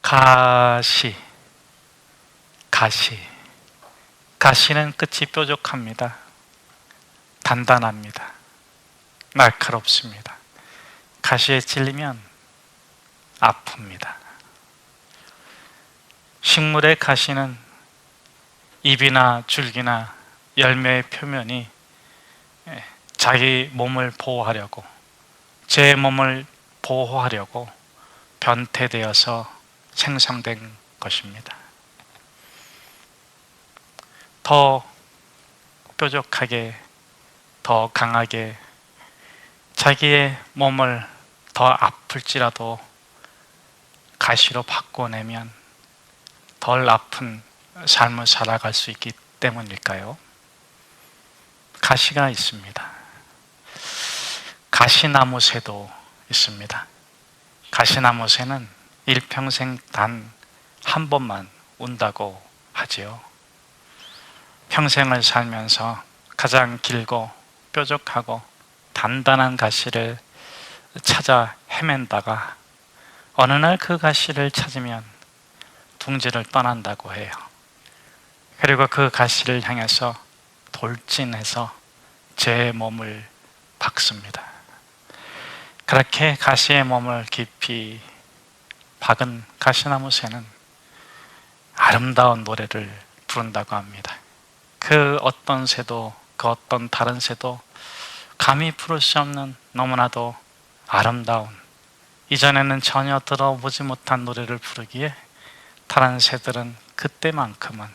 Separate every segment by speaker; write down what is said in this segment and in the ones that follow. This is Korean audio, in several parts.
Speaker 1: 가시, 가시. 가시는 끝이 뾰족합니다. 단단합니다. 날카롭습니다. 가시에 찔리면 아픕니다. 식물의 가시는 잎이나 줄기나 열매의 표면이 자기 몸을 보호하려고, 제 몸을 보호하려고 변태되어서 생성된 것입니다. 더 뾰족하게, 더 강하게 자기의 몸을 더 아플지라도 가시로 바꿔내면 덜 아픈 삶을 살아갈 수 있기 때문일까요? 가시가 있습니다. 가시나무 새도 있습니다. 가시나무 새는 일평생 단 한 번만 운다고 하지요. 평생을 살면서 가장 길고 뾰족하고 단단한 가시를 찾아 헤맨다가 어느 날 그 가시를 찾으면 둥지를 떠난다고 해요. 그리고 그 가시를 향해서 돌진해서 제 몸을 박습니다. 그렇게 가시의 몸을 깊이 박은 가시나무 새는 아름다운 노래를 부른다고 합니다. 그 어떤 새도, 그 어떤 다른 새도 감히 부를 수 없는 너무나도 아름다운, 이전에는 전혀 들어보지 못한 노래를 부르기에 다른 새들은 그때만큼은,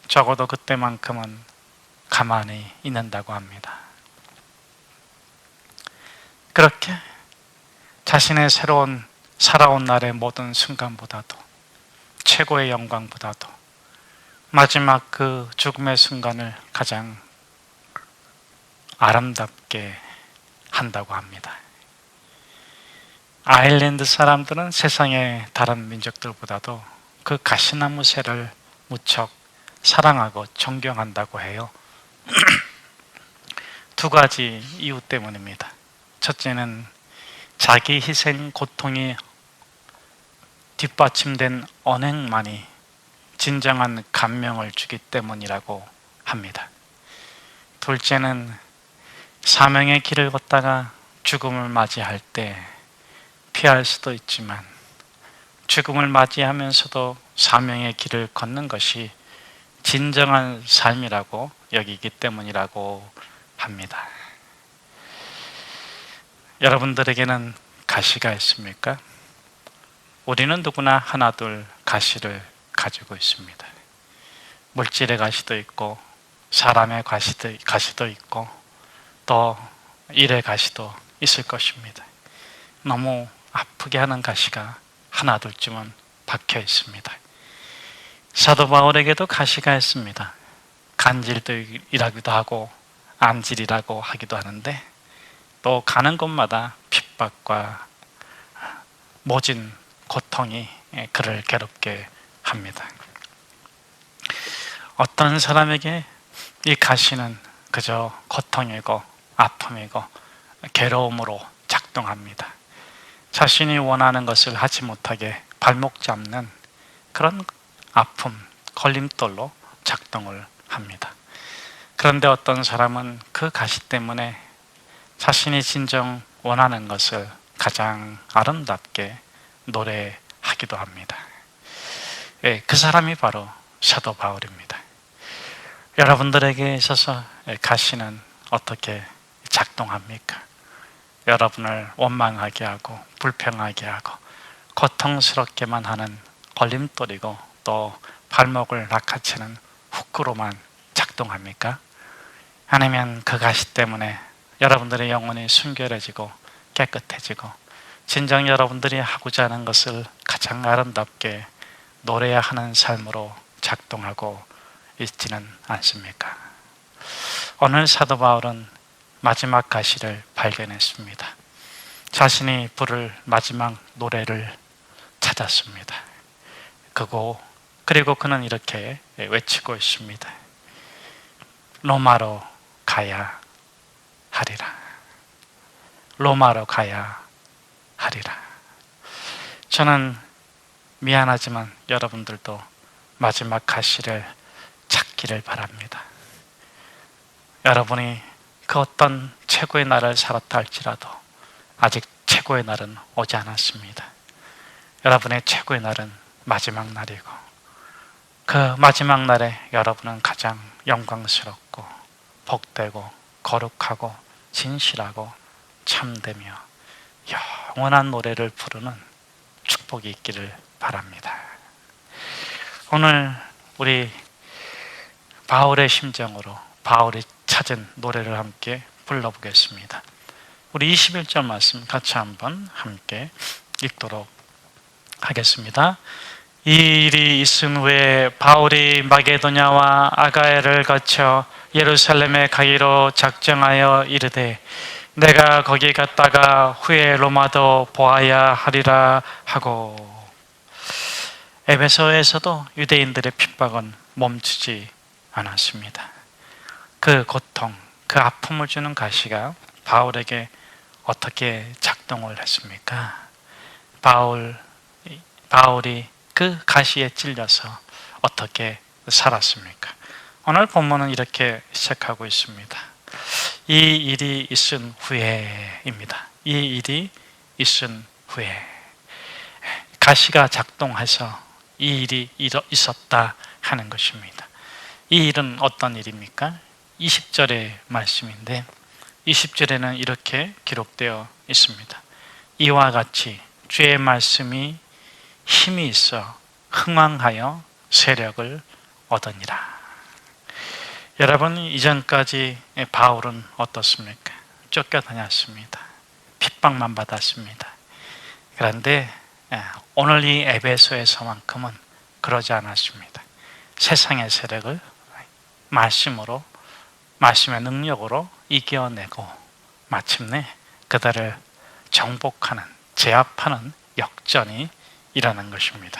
Speaker 1: 적어도 그때만큼은 가만히 있는다고 합니다. 그렇게 자신의 새로운 살아온 날의 모든 순간보다도, 최고의 영광보다도 마지막 그 죽음의 순간을 가장 아름답게 한다고 합니다. 아일랜드 사람들은 세상의 다른 민족들보다도 그 가시나무 새를 무척 사랑하고 존경한다고 해요. 두 가지 이유 때문입니다. 첫째는 자기 희생 고통이 뒷받침된 언행만이 진정한 감명을 주기 때문이라고 합니다. 둘째는 사명의 길을 걷다가 죽음을 맞이할 때 피할 수도 있지만 죽음을 맞이하면서도 사명의 길을 걷는 것이 진정한 삶이라고 여기기 때문이라고 합니다. 여러분들에게는 가시가 있습니까? 우리는 누구나 하나둘 가시를 가지고 있습니다. 물질의 가시도 있고 사람의 가시도 있고 또 일의 가시도 있을 것입니다. 너무 아프게 하는 가시가 하나둘쯤은 박혀 있습니다. 사도 바울에게도 가시가 있습니다. 간질이라기도 하고 안질이라고 하기도 하는데, 또 가는 곳마다 핍박과 모진 고통이 그를 괴롭게 합니다. 어떤 사람에게 이 가시는 그저 고통이고 아픔이고 괴로움으로 작동합니다. 자신이 원하는 것을 하지 못하게 발목 잡는 그런 아픔, 걸림돌로 작동을 합니다. 그런데 어떤 사람은 그 가시 때문에 자신이 진정 원하는 것을 가장 아름답게 노래하기도 합니다. 그 사람이 바로 사도 바울입니다. 여러분들에게 있어서 가시는 어떻게 작동합니까? 여러분을 원망하게 하고 불평하게 하고 고통스럽게만 하는 걸림돌이고 또 발목을 낚아채는 훅구로만 작동합니까? 아니면 그 가시 때문에 여러분들의 영혼이 순결해지고 깨끗해지고 진정 여러분들이 하고자 하는 것을 가장 아름답게 노래해야 하는 삶으로 작동하고 있지는 않습니까? 오늘 사도 바울은 마지막 가시를 발견했습니다. 자신이 부를 마지막 노래를 찾았습니다. 그리고 그는 이렇게 외치고 있습니다. 로마로 가야 하리라. 로마로 가야 하리라. 저는 미안하지만 여러분들도 마지막 가시를 찾기를 바랍니다. 여러분이 그 어떤 최고의 날을 살았다 할지라도 아직 최고의 날은 오지 않았습니다. 여러분의 최고의 날은 마지막 날이고, 그 마지막 날에 여러분은 가장 영광스럽고 복되고 거룩하고 진실하고 참되며 영원한 노래를 부르는 축복이 있기를 바랍니다. 오늘 우리 바울의 심정으로 바울이 찾은 노래를 함께 불러보겠습니다. 우리 21절 말씀 같이 한번 함께 읽도록 하겠습니다. 이 일이 있은 후에 바울이 마게도냐와 아가야를 거쳐 예루살렘에 가기로 작정하여 이르되 내가 거기 갔다가 후에 로마도 보아야 하리라 하고. 에베소에서도 유대인들의 핍박은 멈추지 않았습니다. 그 고통, 그 아픔을 주는 가시가 바울에게 어떻게 작동을 했습니까? 바울이 그 가시에 찔려서 어떻게 살았습니까? 오늘 본문은 이렇게 시작하고 있습니다. 이 일이 있은 후에입니다. 이 일이 있은 후에 가시가 작동해서 이 일이 있었다 하는 것입니다. 이 일은 어떤 일입니까? 20절의 말씀인데 20절에는 이렇게 기록되어 있습니다. 이와 같이 주의 말씀이 힘이 있어 흥왕하여 세력을 얻으니라. 여러분, 이전까지 바울은 어떻습니까? 쫓겨다녔습니다. 핍박만 받았습니다. 그런데 오늘 이 에베소에서만큼은 그러지 않았습니다. 세상의 세력을 말씀으로, 말씀의 능력으로 이겨내고 마침내 그들을 정복하는, 제압하는 역전이 일어난 것입니다.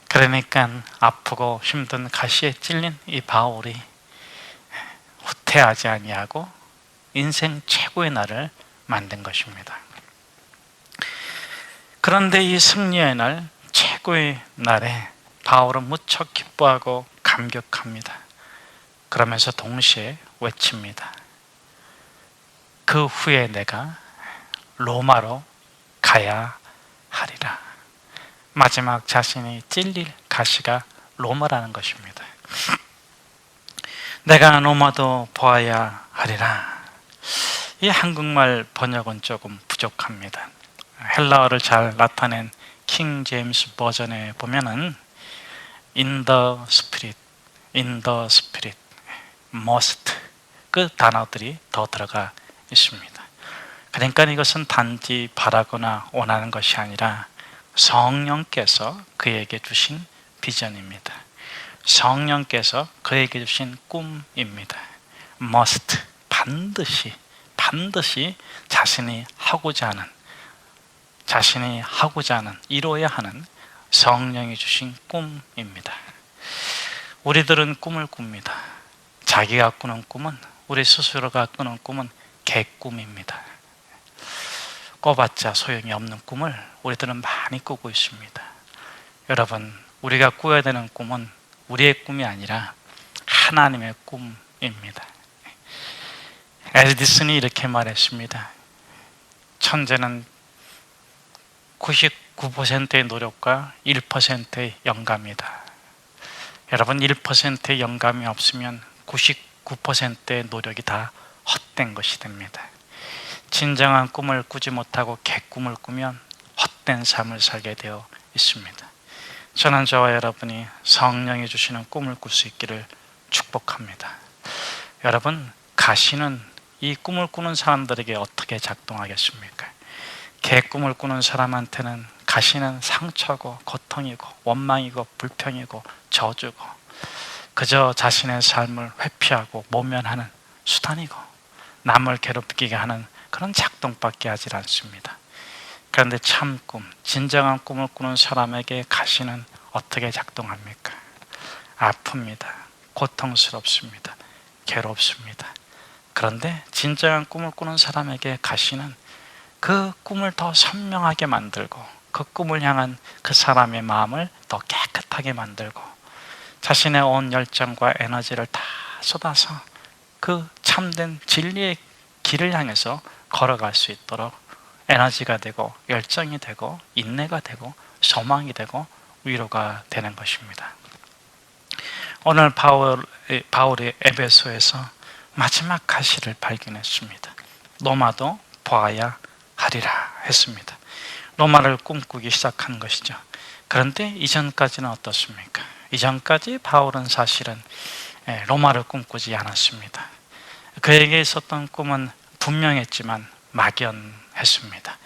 Speaker 1: 그러니까 아프고 힘든 가시에 찔린 이 바울이 후퇴하지 아니하고 인생 최고의 날을 만든 것입니다. 그런데 이 승리의 날, 최고의 날에 바울은 무척 기뻐하고 감격합니다. 그러면서 동시에 외칩니다. 그 후에 내가 로마로 가야 하리라. 마지막 자신이 찔릴 가시가 로마라는 것입니다. 내가 로마도 보아야 하리라. 이 한국말 번역은 조금 부족합니다. 헬라어를 잘 나타낸 킹 제임스 버전에 보면은 in the spirit, must 그 단어들이 더 들어가 있습니다. 그러니까 이것은 단지 바라거나 원하는 것이 아니라 성령께서 그에게 주신 비전입니다. 성령께서 그에게 주신 꿈입니다. must, 반드시 자신이 하고자 하는, 이루어야 하는 성령이 주신 꿈입니다. 우리들은 꿈을 꿉니다. 자기가 꾸는 꿈은, 우리 스스로가 꾸는 꿈은 개꿈입니다. 꿔봤자 소용이 없는 꿈을 우리들은 많이 꾸고 있습니다. 여러분, 우리가 꾸어야 되는 꿈은 우리의 꿈이 아니라 하나님의 꿈입니다. 에디슨이 이렇게 말했습니다. 천재는 99%의 노력과 1%의 영감이다. 여러분, 1%의 영감이 없으면 99%의 노력이 다 헛된 것이 됩니다. 진정한 꿈을 꾸지 못하고 개꿈을 꾸면 헛된 삶을 살게 되어 있습니다. 저는 저와 여러분이 성령이 주시는 꿈을 꿀 수 있기를 축복합니다. 여러분, 가시는 이 꿈을 꾸는 사람들에게 어떻게 작동하겠습니까? 개꿈을 꾸는 사람한테는 가시는 상처고 고통이고 원망이고 불평이고 저주고 그저 자신의 삶을 회피하고 모면하는 수단이고 남을 괴롭히게 하는 그런 작동밖에 하지 않습니다. 그런데 참 꿈, 진정한 꿈을 꾸는 사람에게 가시는 어떻게 작동합니까? 아픕니다. 고통스럽습니다. 괴롭습니다. 그런데 진정한 꿈을 꾸는 사람에게 가시는 그 꿈을 더 선명하게 만들고 그 꿈을 향한 그 사람의 마음을 더 깨끗하게 만들고 자신의 온 열정과 에너지를 다 쏟아서 그 참된 진리의 길을 향해서 걸어갈 수 있도록 에너지가 되고 열정이 되고 인내가 되고 소망이 되고 위로가 되는 것입니다. 오늘 바울이 에베소에서 마지막 가시를 발견했습니다. 로마도 보아야 하리라 했습니다. 로마를 꿈꾸기 시작한 것이죠. 그런데 이전까지는 어떻습니까? 이전까지 바울은 사실은 로마를 꿈꾸지 않았습니다. 그에게 있었던 꿈은 분명했지만 막연했습니다.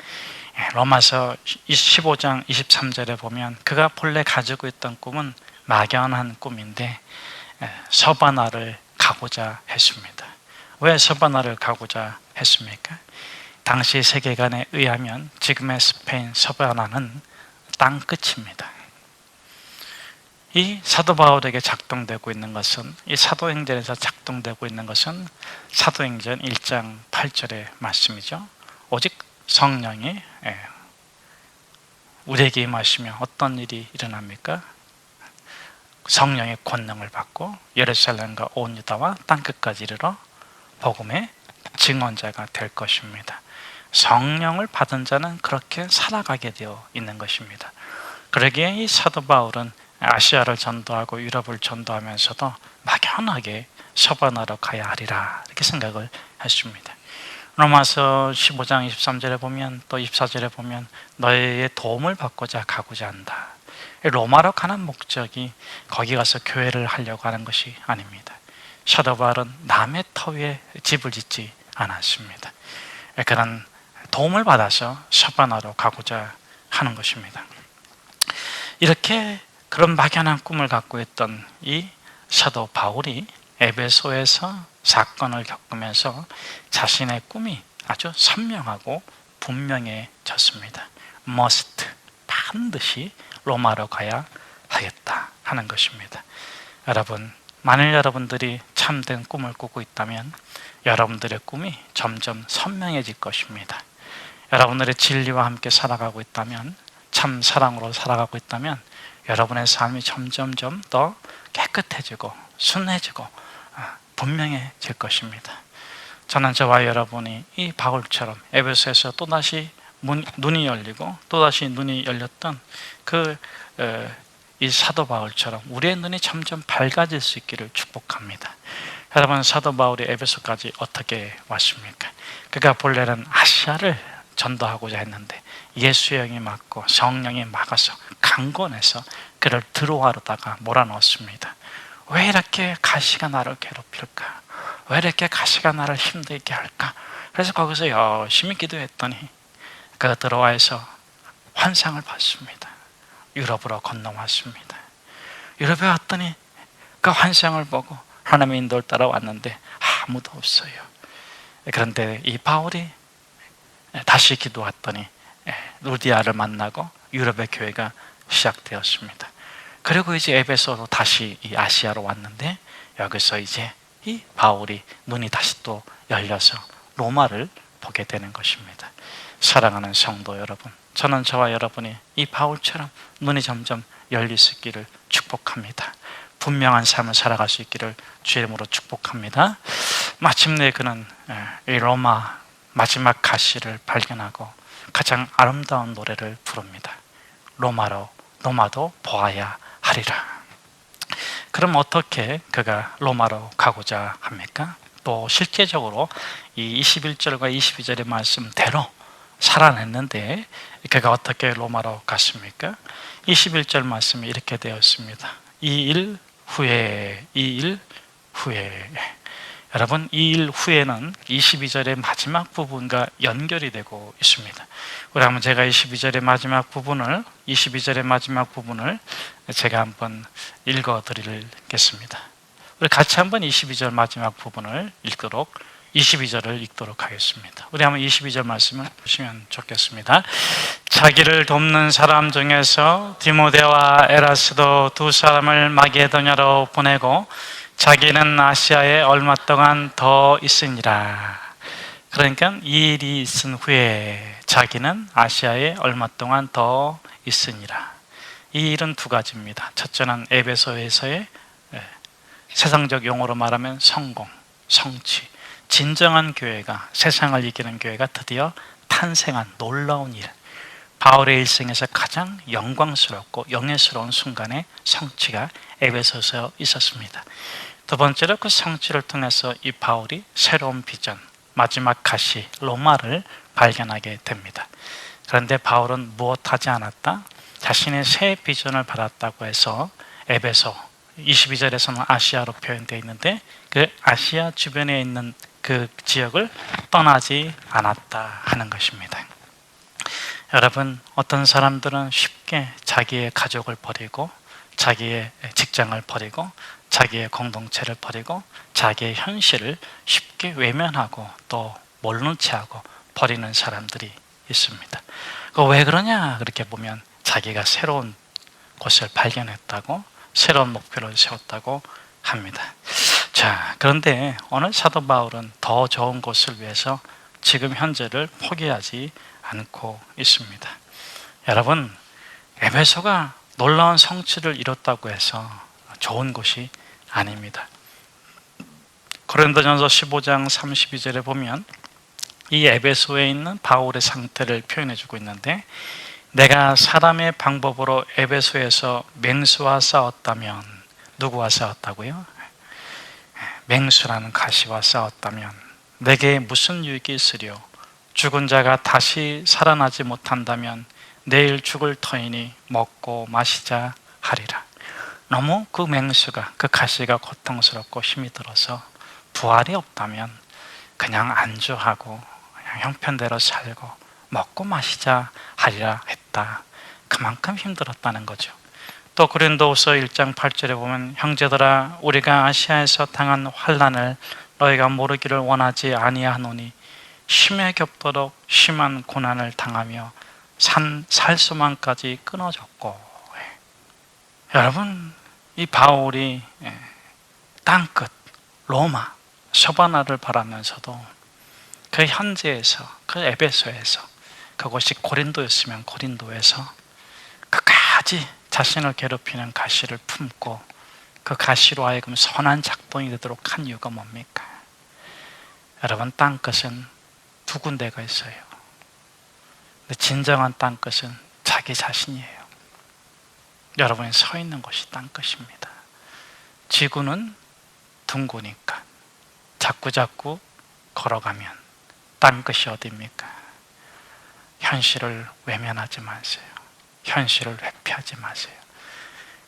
Speaker 1: 로마서 15장 23절에 보면 그가 본래 가지고 있던 꿈은 막연한 꿈인데 서바나를 가고자 했습니다. 왜 서바나를 가고자 했습니까? 당시 세계관에 의하면 지금의 스페인 서바나는 땅끝입니다. 이 사도 바울에게 작동되고 있는 것은, 이 사도행전에서 작동되고 있는 것은 사도행전 1장 8절의 말씀이죠. 오직 성령이 우리에게 임하시면 어떤 일이 일어납니까? 성령의 권능을 받고 예루살렘과 온 유다와 땅끝까지 이르러 복음의 증언자가 될 것입니다. 성령을 받은 자는 그렇게 살아가게 되어 있는 것입니다. 그러기에 이 사도 바울은 아시아를 전도하고 유럽을 전도하면서도 막연하게 서바나로 가야 하리라 이렇게 생각을 했습니다. 로마서 15장 23절에 보면 또 24절에 보면 너의 도움을 받고자 가고자 한다. 로마로 가는 목적이 거기 가서 교회를 하려고 하는 것이 아닙니다. 사도 바울은 남의 터 위에 집을 짓지 않았습니다. 그런 도움을 받아서 서바나로 가고자 하는 것입니다. 이렇게 그런 막연한 꿈을 갖고 있던 이 사도 바울이 에베소에서 사건을 겪으면서 자신의 꿈이 아주 선명하고 분명해졌습니다. must, 반드시 로마로 가야 하겠다 하는 것입니다. 여러분, 만일 여러분들이 참된 꿈을 꾸고 있다면 여러분들의 꿈이 점점 선명해질 것입니다. 여러분들의 진리와 함께 살아가고 있다면, 참 사랑으로 살아가고 있다면 여러분의 삶이 점점점 더 깨끗해지고 순해지고 분명해질 것입니다. 저는 저와 여러분이 이 바울처럼 에베소에서 또다시 눈이 열리고 또다시 눈이 열렸던 이 사도 바울처럼 우리의 눈이 점점 밝아질 수 있기를 축복합니다. 여러분, 사도 바울이 에베소까지 어떻게 왔습니까? 그가 본래는 아시아를 전도하고자 했는데 예수의 영이 막고 성령이 막아서 강권해서 그를 들어와르다가 몰아넣었습니다. 왜 이렇게 가시가 나를 괴롭힐까? 왜 이렇게 가시가 나를 힘들게 할까? 그래서 거기서 열심히 기도했더니 그가 들어와서 환상을 봤습니다. 유럽으로 건너왔습니다. 유럽에 왔더니 그 환상을 보고 하나님의 인도를 따라왔는데 아무도 없어요. 그런데 이 바울이 다시 기도했더니 루디아를 만나고 유럽의 교회가 시작되었습니다. 그리고 이제 에베소로 다시 이 아시아로 왔는데 여기서 이제 이 바울이 눈이 다시 또 열려서 로마를 보게 되는 것입니다. 사랑하는 성도 여러분, 저는 저와 여러분이 이 바울처럼 눈이 점점 열릴 수 있기를 축복합니다. 분명한 삶을 살아갈 수 있기를 주의 이름으로 축복합니다. 마침내 그는 이 로마 마지막 가시를 발견하고 가장 아름다운 노래를 부릅니다. 로마도 보아야 하리라. 그럼 어떻게 그가 로마로 가고자 합니까? 또 실제적으로 이 21절과 22절의 말씀대로 살아냈는데 그가 어떻게 로마로 갔습니까? 21절 말씀이 이렇게 되어 있습니다. 이 일 후에 여러분, 이 일 후에는 22절의 마지막 부분과 연결이 되고 있습니다. 우리 한번 제가 22절의 마지막 부분을 제가 한번 읽어 드리겠습니다. 우리 같이 한번 22절 마지막 부분을 22절을 읽도록 하겠습니다. 우리 한번 22절 말씀을 보시면 좋겠습니다. 자기를 돕는 사람 중에서 디모데와 에라스도 두 사람을 마게도냐로 보내고 자기는 아시아에 얼마 동안 더 있으니라. 그러니까 이 일이 있은 후에 자기는 아시아에 얼마 동안 더 있으니라. 이 일은 두 가지입니다. 첫째는 에베소에서의 세상적 용어로 말하면 성공, 성취, 진정한 교회가, 세상을 이기는 교회가 드디어 탄생한 놀라운 일, 바울의 일생에서 가장 영광스럽고 영예스러운 순간의 성취가 에베소에서 있었습니다. 두 번째로 그 성취를 통해서 이 바울이 새로운 비전, 마지막 가시 로마를 발견하게 됩니다. 그런데 바울은 무엇하지 않았다? 자신의 새 비전을 받았다고 해서 에베소 22절에서는 아시아로 표현되어 있는데 그 아시아 주변에 있는 그 지역을 떠나지 않았다 하는 것입니다. 여러분, 어떤 사람들은 쉽게 자기의 가족을 버리고 자기의 직장을 버리고 자기의 공동체를 버리고 자기의 현실을 쉽게 외면하고 또 모르는 체하고 버리는 사람들이 있습니다. 왜 그러냐? 그렇게 보면 자기가 새로운 곳을 발견했다고, 새로운 목표를 세웠다고 합니다. 자, 그런데 오늘 사도 바울은 더 좋은 곳을 위해서 지금 현재를 포기하지 않고 있습니다. 여러분, 에베소가 놀라운 성취를 이뤘다고 해서 좋은 곳이 아닙니다. 고린도전서 15장 32절에 보면 이 에베소에 있는 바울의 상태를 표현해 주고 있는데, 내가 사람의 방법으로 에베소에서 맹수와 싸웠다면, 누구와 싸웠다고요? 맹수라는 가시와 싸웠다면 내게 무슨 유익이 있으려? 죽은 자가 다시 살아나지 못한다면 내일 죽을 터이니 먹고 마시자 하리라. 너무 그 맹수가, 그 가시가 고통스럽고 힘이 들어서 부활이 없다면 그냥 안주하고 그냥 형편대로 살고 먹고 마시자 하리라 했다. 그만큼 힘들었다는 거죠. 또 고린도후서 1장 8절에 보면 형제들아, 우리가 아시아에서 당한 환난을 너희가 모르기를 원하지 아니하노니 심에 겹도록 심한 고난을 당하며 살수만까지 끊어졌고. 여러분, 이 바울이 땅끝 로마 서바나를 바라면서도 그 현지에서, 그 에베소에서, 그곳이 고린도였으면 고린도에서 끝까지 자신을 괴롭히는 가시를 품고 그 가시로 하여금 선한 작동이 되도록 한 이유가 뭡니까? 여러분, 땅끝은 두 군데가 있어요. 근데 진정한 땅끝은 자기 자신이에요. 여러분이 서 있는 곳이 땅끝입니다. 지구는 둥그니까 자꾸자꾸 걸어가면 땅끝이 어디입니까? 현실을 외면하지 마세요. 현실을 회피하지 마세요.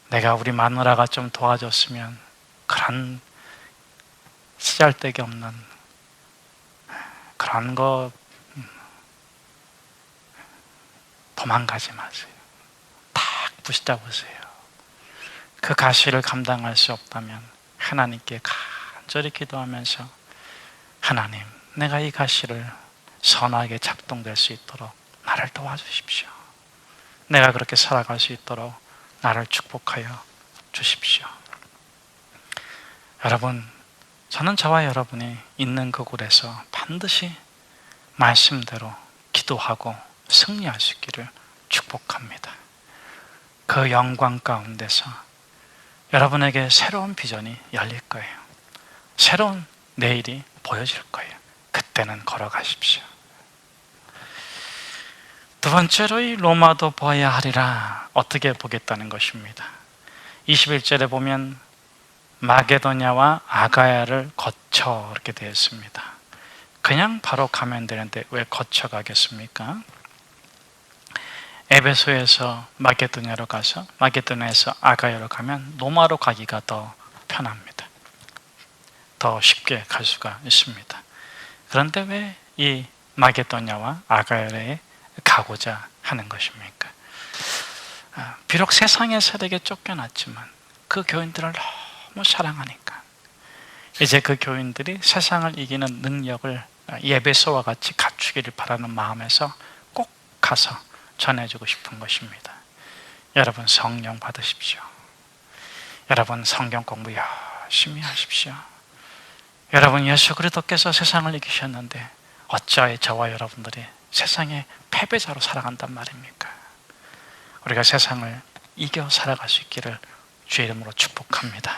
Speaker 1: 내가 우리 마누라가 좀 도와줬으면, 그런 쓰잘데기 없는 그런 거 도망가지 마세요. 딱 붙잡으세요. 그 가시를 감당할 수 없다면 하나님께 간절히 기도하면서, 하나님, 내가 이 가시를 선하게 작동될 수 있도록 나를 도와주십시오. 내가 그렇게 살아갈 수 있도록 나를 축복하여 주십시오. 여러분, 저는 저와 여러분이 있는 그곳에서 반드시 말씀대로 기도하고 승리할 수 있기를 축복합니다. 그 영광 가운데서 여러분에게 새로운 비전이 열릴 거예요. 새로운 내일이 보여질 거예요. 그때는 걸어가십시오. 두 번째로 이 로마도 보아야 하리라. 어떻게 보겠다는 것입니다. 21절에 보면 마게도냐와 아가야를 거쳐 이렇게 되어 있습니다. 그냥 바로 가면 되는데 왜 거쳐 가겠습니까? 에베소에서 마게도냐로 가서 마게도냐에서 아가야로 가면 로마로 가기가 더 편합니다. 더 쉽게 갈 수가 있습니다. 그런데 왜 이 마게도냐와 아가야에 가고자 하는 것입니까? 비록 세상의 세력에 쫓겨났지만 그 교인들을 너무 사랑하니까 이제 그 교인들이 세상을 이기는 능력을 에베소와 같이 갖추기를 바라는 마음에서 꼭 가서 전해주고 싶은 것입니다. 여러분, 성령 받으십시오. 여러분, 성경 공부 열심히 하십시오. 여러분, 예수 그리스도께서 세상을 이기셨는데 어찌하여 저와 여러분들이 세상의 패배자로 살아간단 말입니까? 우리가 세상을 이겨 살아갈 수 있기를 주의 이름으로 축복합니다.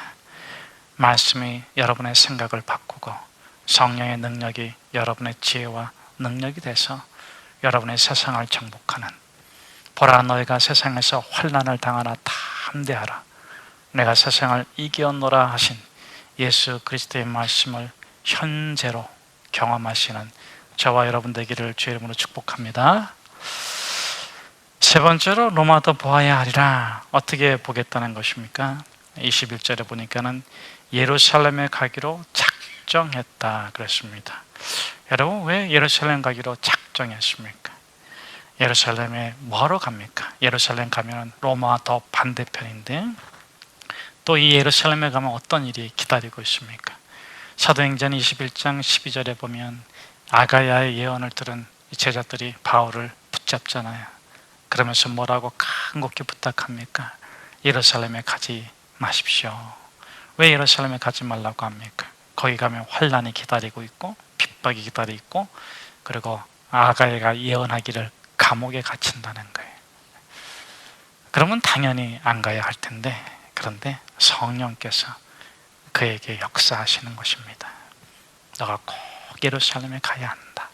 Speaker 1: 말씀이 여러분의 생각을 바꾸고 성령의 능력이 여러분의 지혜와 능력이 돼서 여러분의 세상을 정복하는, 보라 너희가 세상에서 환난을 당하나 담대하라 내가 세상을 이겼노라 하신 예수 그리스도의 말씀을 현재로 경험하시는 저와 여러분 되기를 주의 이름으로 축복합니다. 세 번째로 로마도 보아야 하리라. 어떻게 보겠다는 것입니까? 21절에 보니까는 예루살렘에 가기로 작정했다 그랬습니다. 여러분, 왜 예루살렘 가기로 작정했습니까? 예루살렘에 뭐하러 갑니까? 예루살렘 가면 로마와 더 반대편인데 또 이 예루살렘에 가면 어떤 일이 기다리고 있습니까? 사도행전 21장 12절에 보면 아가야의 예언을 들은 제자들이 바울을 붙잡잖아요. 그러면서 뭐라고 간곡히 부탁합니까? 예루살렘에 가지 마십시오. 왜 예루살렘에 가지 말라고 합니까? 거기 가면 환난이 기다리고 있고 핍박이 기다리고 있고, 그리고 아가야가 예언하기를 감옥에 갇힌다는 거예요. 그러면 당연히 안 가야 할 텐데, 그런데 성령께서 그에게 역사하시는 것입니다. 너가 꼭 예루살렘에 가야 한다.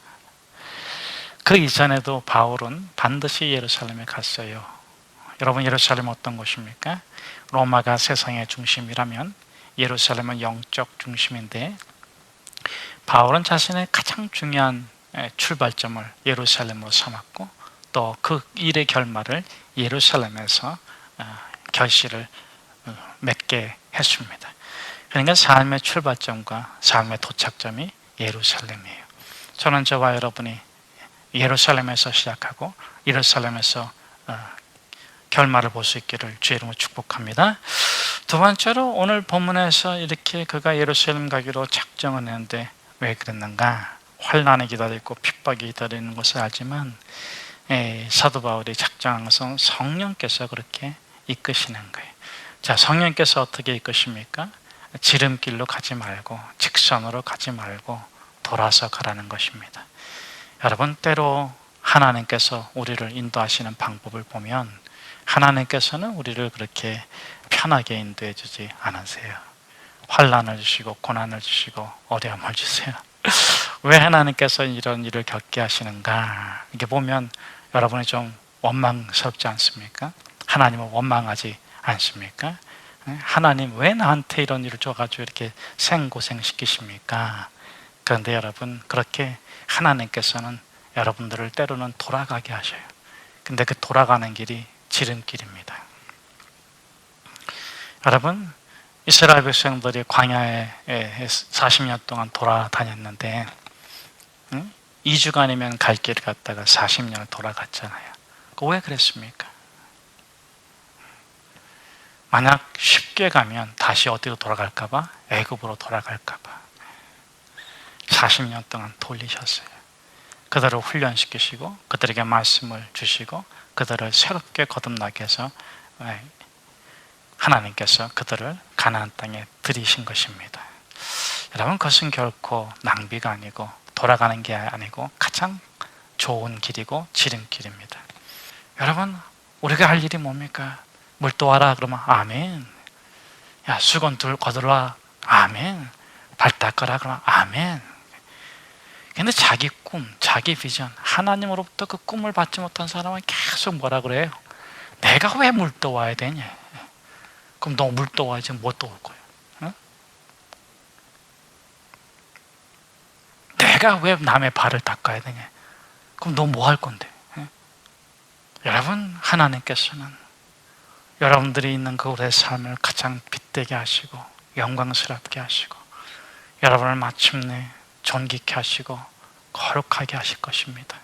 Speaker 1: 그 이전에도 바울은 반드시 예루살렘에 갔어요. 여러분, 예루살렘 어떤 곳입니까? 로마가 세상의 중심이라면 예루살렘은 영적 중심인데, 바울은 자신의 가장 중요한 출발점을 예루살렘으로 삼았고 또 그 일의 결말을 예루살렘에서 결실을 맺게 했습니다. 그러니까 삶의 출발점과 삶의 도착점이 예루살렘이에요. 저는 저와 여러분이 예루살렘에서 시작하고 예루살렘에서 결말을 볼 수 있기를 주의 이름으로 축복합니다. 두 번째로 오늘 본문에서 이렇게 그가 예루살렘 가기로 작정을 했는데 왜 그랬는가? 환난이 기다리고 핍박이 기다리는 것을 알지만 사도 바울이 작정한 것은 성령께서 그렇게 이끄시는 거예요. 자, 성령께서 어떻게 이끄십니까? 지름길로 가지 말고 직선으로 가지 말고 돌아서 가라는 것입니다. 여러분, 때로 하나님께서 우리를 인도하시는 방법을 보면 하나님께서는 우리를 그렇게 편하게 인도해 주지 않으세요. 환난을 주시고 고난을 주시고 어려움을 주세요. 왜 하나님께서 이런 일을 겪게 하시는가? 이게 보면 여러분이 좀 원망스럽지 않습니까? 하나님은 원망하지 않습니까? 하나님 왜 나한테 이런 일을 줘가지고 이렇게 생고생시키십니까? 그런데 여러분, 그렇게 하나님께서는 여러분들을 때로는 돌아가게 하셔요. 근데 그 돌아가는 길이 지름길입니다. 여러분, 이스라엘 백성들이 광야에 40년 동안 돌아다녔는데 2주간이면 갈 길을 갔다가 40년을 돌아갔잖아요. 왜 그랬습니까? 만약 쉽게 가면 다시 어디로 돌아갈까 봐? 애굽으로 돌아갈까 봐 40년 동안 돌리셨어요. 그들을 훈련시키시고 그들에게 말씀을 주시고 그들을 새롭게 거듭나게 해서 하나님께서 그들을 가나안 땅에 들이신 것입니다. 여러분, 그것은 결코 낭비가 아니고 돌아가는 게 아니고 가장 좋은 길이고 지름길입니다. 여러분, 우리가 할 일이 뭡니까? 물 떠와라 그러면 아멘. 야, 수건 거들어와 아멘. 발 닦아라 그러면 아멘. 근데 자기 꿈, 자기 비전, 하나님으로부터 그 꿈을 받지 못한 사람은 계속 뭐라 그래요? 내가 왜 물 떠와야 되냐? 그럼 너 물 떠와야지 뭐 떠올 거야? 응? 내가 왜 남의 발을 닦아야 되냐? 그럼 너 뭐 할 건데? 응? 여러분, 하나님께서는 여러분들이 있는 그 우리의 삶을 가장 빛되게 하시고 영광스럽게 하시고 여러분을 마침내 존귀케 하시고 거룩하게 하실 것입니다.